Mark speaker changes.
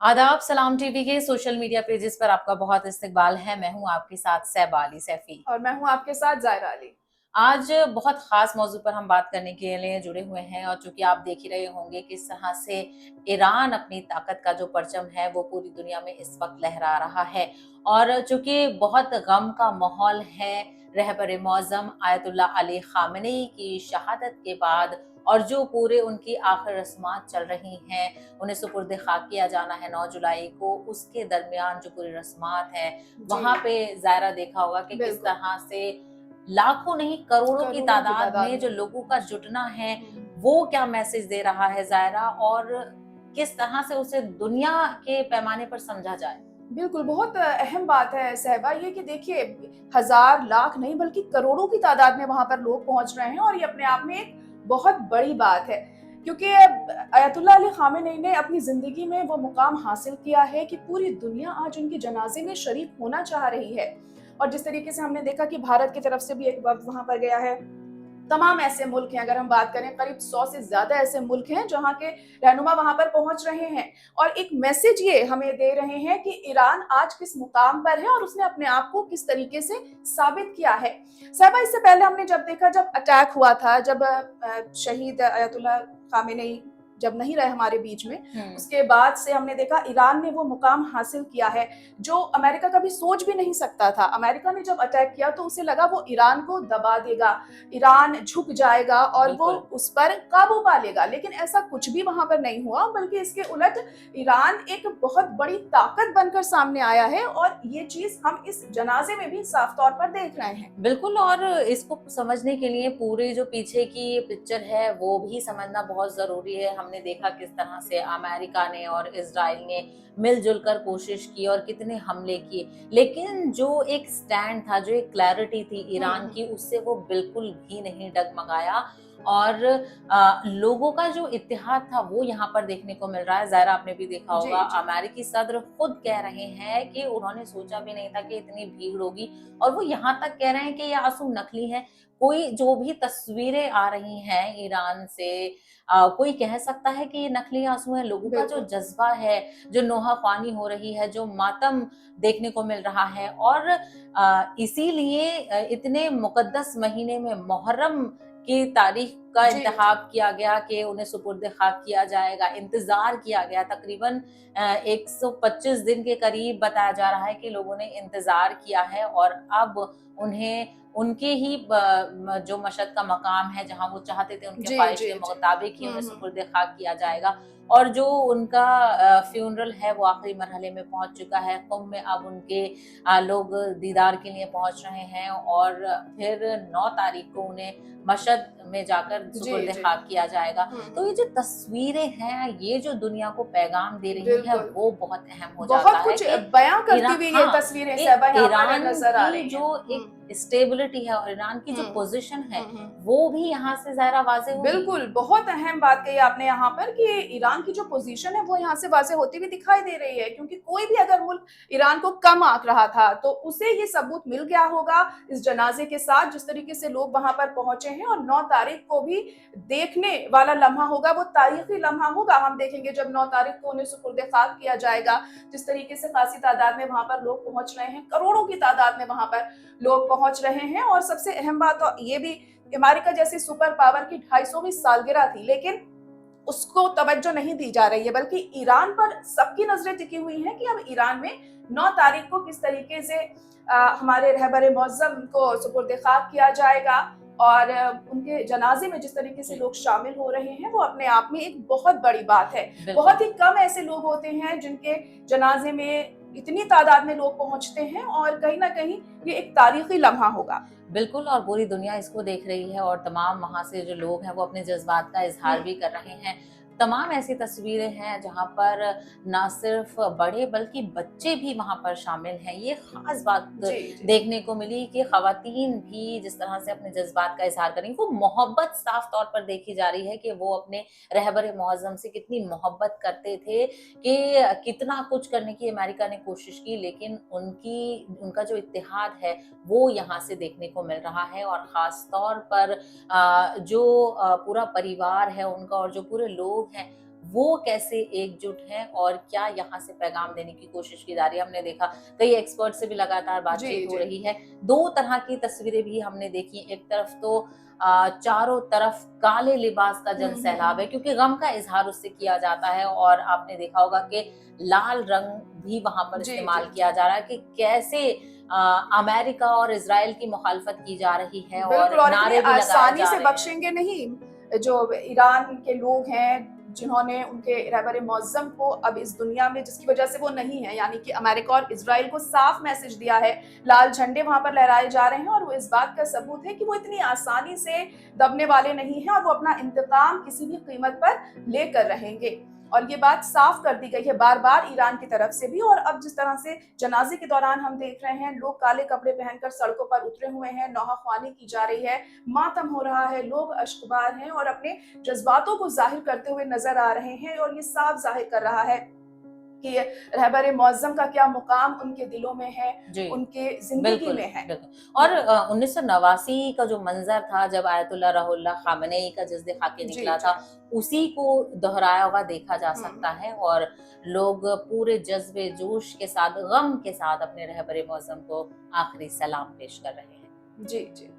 Speaker 1: आदाब सलाम टीवी के सोशल मीडिया पेजेस पर आपका बहुत इस्तकबाल है। मैं हूं आपके साथ सैबा अली सैफी।
Speaker 2: और मैं हूं आपके साथ जायरा अली।
Speaker 1: आज बहुत ख़ास मौजू पर हम बात करने के लिए जुड़े हुए हैं और चूँकि आप देख ही रहे होंगे किस तरह से ईरान अपनी ताकत का जो परचम है वो पूरी दुनिया में इस वक्त लहरा रहा है। और चूँकि बहुत गम का माहौल है रहबर मौज़म आयतुल्लाह अली ख़ामेनी की शहादत के बाद, और जो पूरे उनकी आखिर रस्मात चल रही हैं, उन्हें सुपुर्द खाक किया जाना है 9 जुलाई को, उसके दरमियान जो पूरी रस्मात हैं
Speaker 2: जी,
Speaker 1: वहाँ पे ज़ायरा देखा होगा कि किस
Speaker 2: बिल्कुल।
Speaker 1: तरह से लाखों नहीं करोड़ों की
Speaker 2: करोड़ों की
Speaker 1: तादाद
Speaker 2: तादाद
Speaker 1: में जो
Speaker 2: में।
Speaker 1: लोगों का जुटना है,
Speaker 2: हुँ।
Speaker 1: वो क्या मैसेज दे रहा है ज़ायरा, और किस तरह से उसे दुनिया के पैमाने पर समझा जाए?
Speaker 2: बिल्कुल, बहुत अहम बात है सहबा ये कि देखिए हज़ार, लाख नहीं बल्कि करोड़ों की तादाद में वहाँ पर लोग पहुँच रहे हैं और ये अपने आप में एक बहुत बड़ी बात है। क्योंकि आयतुल्लाह अली ख़ामेनी ने अपनी ज़िंदगी में वो मुक़ाम हासिल किया है कि पूरी दुनिया आज उनके जनाज़े में शरीक होना चाह रही है। और जिस तरीके से हमने देखा कि भारत की तरफ से भी एक वफ़द वहाँ पर गया है। तमाम ऐसे मुल्क हैं, अगर हम बात करें करीब 100 से ज़्यादा ऐसे मुल्क हैं जहाँ के रहनुमा वहाँ पर पहुँच रहे हैं और एक मैसेज ये हमें दे रहे हैं कि ईरान आज किस मुकाम पर है और उसने अपने आप को किस तरीके से साबित किया है। साहिबा इससे पहले हमने जब देखा जब अटैक हुआ था, जब शहीद अयतुल्लाह खामेनी जब नहीं रहे हमारे बीच में,
Speaker 1: हुँ।
Speaker 2: उसके बाद से हमने देखा ईरान ने वो मुकाम हासिल किया है जो अमेरिका कभी सोच भी नहीं सकता था। अमेरिका ने जब अटैक किया तो उसे लगा वो ईरान को दबा देगा, ईरान झुक जाएगा और वो
Speaker 1: बिल्कुल।
Speaker 2: उस पर काबू पा लेगा, लेकिन ऐसा कुछ भी वहां पर नहीं हुआ, बल्कि इसके उलट ईरान एक बहुत बड़ी ताकत बनकर सामने आया है और ये चीज हम इस जनाजे में भी साफ तौर पर देख रहे हैं।
Speaker 1: बिल्कुल, और इसको समझने के लिए पूरी जो पीछे की पिक्चर है वो भी समझना बहुत ज़रूरी है। हमने देखा किस तरह से अमेरिका ने और इज़राइल ने मिल-जुल कर कोशिश की और कितने हमले किए। लेकिन जो एक स्टैंड था, जो एक क्लैरिटी थी ईरान
Speaker 2: हम्म।
Speaker 1: की, उससे वो बिल्कुल भी नहीं डगमगाया। और लोगों का जो इत्तेहाद था वो यहाँ पर देखने को मिल रहा है। ज़ाहिर आपने भी देखा
Speaker 2: जी
Speaker 1: होगा,
Speaker 2: जी।
Speaker 1: अमेरिकी सदर खुद कह रहे हैं कि उन्होंने सोचा भी नहीं था कि इतनी भीड़ होगी, और वो यहाँ तक कह रहे हैं कि ये आंसू नकली हैं। कोई जो भी तस्वीरें आ रही हैं ईरान से, कोई कह सकता है कि ये नकली आंसू हैं। लोगों का जो
Speaker 2: बिल्कुल।
Speaker 1: जज़्बा है, जो नोहा-ख़्वानी हो रही है, जो मातम देखने को मिल रहा है, और इसीलिए इतने मुक़द्दस महीने में मुहर्रम की तारीख का
Speaker 2: जी जी।
Speaker 1: इंतख़ाब किया गया कि उन्हें सुपुर्द-ए-ख़ाक किया जाएगा। इंतज़ार किया गया तक़रीबन 125 दिन के करीब बताया जा रहा है कि लोगों ने इंतज़ार किया है, और अब उन्हें उनके ही जो मशहद का मकाम है जहाँ वो चाहते थे, उनके
Speaker 2: जी
Speaker 1: ख्वाहिश
Speaker 2: जी
Speaker 1: के
Speaker 2: जी।
Speaker 1: मुताबिक ही उन्हें
Speaker 2: हम्म।
Speaker 1: सुपुर्द खाक किया जाएगा। और जो उनका फ्यूनरल है वो आखिरी मरहले में पहुंच चुका है। कुंभ में अब उनके लोग दीदार के लिए पहुंच रहे हैं, और फिर 9 तारीख को उन्हें मशहद में जाकर
Speaker 2: जी
Speaker 1: सुपुर्द
Speaker 2: जी।
Speaker 1: खाक किया जाएगा। तो ये
Speaker 2: हम्म।
Speaker 1: जो तस्वीरें हैं, ये जो दुनिया को पैगाम दे रही हैं,
Speaker 2: बिल्कुल।
Speaker 1: वो बहुत अहम हो जाता
Speaker 2: बहुत
Speaker 1: है
Speaker 2: कुछ
Speaker 1: कि
Speaker 2: बयां करती हुई ये
Speaker 1: हाँ,
Speaker 2: तस्वीरें
Speaker 1: कि
Speaker 2: सहबा यहाँ पर
Speaker 1: ईरान
Speaker 2: नजर आ
Speaker 1: की
Speaker 2: रही हैं।
Speaker 1: जो एक स्टेबिलिटी है और ईरान की जो
Speaker 2: हम्म।
Speaker 1: पोजीशन है,
Speaker 2: हम्म।
Speaker 1: वो भी यहाँ से ज़ाहिर वाज़ेह होगी।
Speaker 2: बिल्कुल, बहुत अहम बात कही आपने यहाँ पर कि ईरान की जो पोज़ीशन है वो यहाँ से वाज़ेह होती हुई दिखाई दे रही है, क्योंकि कोई भी अगर मुल्क ईरान को कम आँक रहा था, तो उसे ये सबूत मिल गया होगा इस जनाज़े के साथ, जिस तरीके से लोग वहाँ पर पहुँचे हैं, और 9 तारीख को भी देखने वाला लम्हा होगा, वो तारीख़ी लम्हा होगा। हम देखेंगे जब 9 तारीख को उन्हें सुपुर्द-ए-ख़ाक किया जाएगा, जिस तरीके से ख़ासी तादाद में वहाँ पर लोग पहुँच रहे हैं, करोड़ों की तादाद में वहाँ पर लोग पहुँच रहे हैं। और सबसे अहम बात तो ये भी, अमेरिका जैसी सुपर पावर की 250वीं सालगिरह थी, लेकिन उसको तवज्जो नहीं दी जा रही है, बल्कि ईरान पर सबकी नजरें टिकी हुई हैं कि अब ईरान में 9 तारीख को किस तरीके से हमारे रहबर मौज़म को सुपुर्द खाक किया जाएगा, और उनके जनाजे में जिस तरीके से
Speaker 1: जी,
Speaker 2: लोग शामिल हो रहे हैं, वो अपने आप में एक बहुत बड़ी बात है।
Speaker 1: बिल्कुल।
Speaker 2: बहुत ही कम ऐसे लोग होते हैं जिनके जनाजे में इतनी तादाद में लोग पहुंचते हैं, और कहीं ना कहीं ये एक तारीखी लम्हा होगा।
Speaker 1: बिल्कुल, और पूरी दुनिया इसको देख रही है, और तमाम वहाँ से जो लोग हैं वो अपने जज़्बात का इज़हार भी कर रहे हैं। तमाम ऐसी तस्वीरें हैं जहाँ पर ना सिर्फ़ बड़े बल्कि बच्चे भी वहाँ पर शामिल हैं। ये ख़ास बात
Speaker 2: जी जी।
Speaker 1: देखने को मिली कि ख़वातीन भी जिस तरह से अपने जज़्बात का इज़हार करेंगी, वो मोहब्बत साफ़ तौर पर देखी जा रही है कि वो अपने रहबर मुअज़्ज़म से कितनी मोहब्बत करते थे, कि कितना कुछ करने की अमेरिका ने कोशिश की, लेकिन उनका जो इत्तेहाद है वो यहाँ से देखने को मिल रहा है। और ख़ास तौर पर जो पूरा परिवार है उनका और जो पूरे लोग हैं, वो कैसे एकजुट हैं और क्या यहाँ से पैगाम देने की कोशिश की जा रही है। हमने देखा कई एक्सपर्ट से भी लगातार
Speaker 2: जी
Speaker 1: बातचीत हो
Speaker 2: जी
Speaker 1: रही है। दो तरह की तस्वीरें भी हमने देखी, एक तरफ तो चारों तरफ काले लिबास का जन सैलाब है क्योंकि गम का इजहार उससे किया जाता है, और आपने देखा होगा कि लाल रंग भी वहां पर
Speaker 2: जी
Speaker 1: इस्तेमाल
Speaker 2: जी
Speaker 1: किया जा रहा है कि कैसे अमेरिका और इजराइल की मुखालफत की जा रही है और
Speaker 2: बिल्कुल, और इतनी
Speaker 1: नारे भी लगाए
Speaker 2: आसानी
Speaker 1: जा
Speaker 2: से
Speaker 1: रहे हैं।
Speaker 2: बख्शेंगे नहीं जो ईरान के लोग हैं, जिन्होंने उनके रहबर मुअज़्ज़म को अब इस दुनिया में, जिसकी वजह से वो नहीं है, यानी कि अमेरिका और इज़राइल को साफ मैसेज दिया है, लाल झंडे वहाँ पर लहराए जा रहे हैं, और वो इस बात का सबूत है कि वो इतनी आसानी से दबने वाले नहीं हैं, और वो अपना इंतकाम किसी भी कीमत पर लेकर रहेंगे। और ये बात साफ कर दी गई है बार-बार ईरान की तरफ से भी। और अब जिस तरह से जनाजे के दौरान हम देख रहे हैं, लोग काले कपड़े पहनकर सड़कों पर उतरे हुए हैं, नौहाख्वानी की जा रही है, मातम हो रहा है, लोग अश्कबार हैं और अपने जज्बातों को जाहिर करते हुए नजर आ रहे हैं, और ये साफ जाहिर कर रहा है कि रहबर मुअज़्ज़म का क्या मुकाम उनके दिलों में है,
Speaker 1: जी,
Speaker 2: उनके जिंदगी
Speaker 1: बिल्कुल,
Speaker 2: में है।
Speaker 1: बिल्कुल। और 1989 का जो मंज़र था जब आयतुल्लाह रुहुल्लाह ख़ामेनेई का जिस्द ख़ाकी
Speaker 2: जी
Speaker 1: निकला
Speaker 2: जी
Speaker 1: था, उसी को दोहराया हुआ देखा जा
Speaker 2: हम्म
Speaker 1: सकता है, और लोग पूरे जज़्बे जोश के साथ, गम के साथ अपने रहबर मुअज़्ज़म को आखिरी सलाम पेश कर रहे हैं।
Speaker 2: जी जी